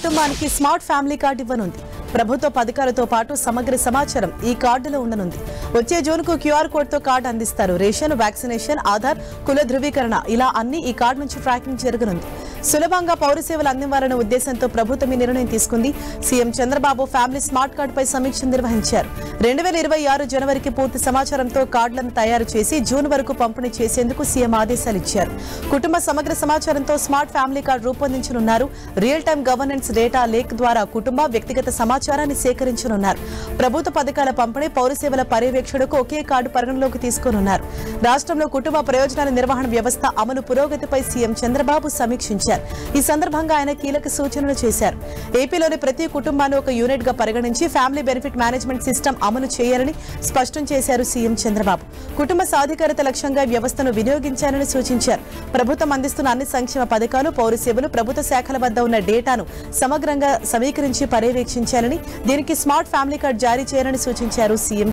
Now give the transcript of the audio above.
కుటుంబానికి smart family card ఇవ్వనుంది. ప్రభుత్వ పథకాలతో పాటు సమగ్ర సమాచారం ఈ కార్డులో ఉండనుంది. వచ్చే జూన్కు క్యూఆర్ కోడ్తో కార్డు అందిస్తారు. రేషన్, వ్యాక్సినేషన్, ఆధార్, కుల ధృవీకరణ ఇలా అన్ని ఈ కార్డు నుంచి ట్రాకింగ్ జరగనుంది. సులభంగా పౌర సేవలు అందివ్వాలనే ఉద్దేశంతో ప్రభుత్వం ఈ నిర్ణయం తీసుకుంది. సీఎం చంద్రబాబు ఫ్యామిలీ స్మార్ట్ కార్డుపై సమీక్ష నిర్వహించారు. 2026 జనవరికి పూర్తి సమాచారంతో కార్డులను తయారు చేసి జూన్ వరకు పంపిణీ చేసేందుకు సీఎం ఆదేశాలు ఇచ్చారు. కుటుంబ సమగ్ర సమాచారంతో స్మార్ట్ ఫ్యామిలీ కార్డు రూపొందించనున్నారు. Real time governance data lake ద్వారా కుటుంబ వ్యక్తిగత సమాచారాన్ని సేకరించనున్నారు. ప్రభుత్వ పథకాల పంపిణీ, పౌర సేవల పర్యవేక్షణకు ఒకే కార్డు పరిగణలోకి తీసుకోనున్నారు. రాష్ట్రంలో కుటుంబ ప్రయోజనాల నిర్వహణ వ్యవస్థ అమలు పురోగతిపై సీఎం చంద్రబాబు సమీక్షించారు. ఈ సందర్భంగా ఆయన కీలక సూచనలు చేశారు. ఏపీలోని ప్రతి కుటుంబాన్ని ఒక యూనిట్ గా పరిగణించి ఫ్యామిలీ బెనిఫిట్ మేనేజ్మెంట్ సిస్టమ్ అమలు చేయాలని స్పష్టం చేశారు సీఎం చంద్రబాబు. కుటుంబ సాధికారత లక్ష్యంగా వ్యవస్థను వినియోగించాలని సూచించారు. ప్రభుత్వం అందిస్తున్న అన్ని సంక్షేమ పథకాలు, పౌర సేవలు, ప్రభుత్వ శాఖల వద్ద ఉన్న డేటాను సమగ్రంగా సమీకరించి పర్యవేక్షించాలని, దీనికి స్మార్ట్ ఫ్యామిలీ కార్డు జారీ చేయాలని సూచించారు సీఎం.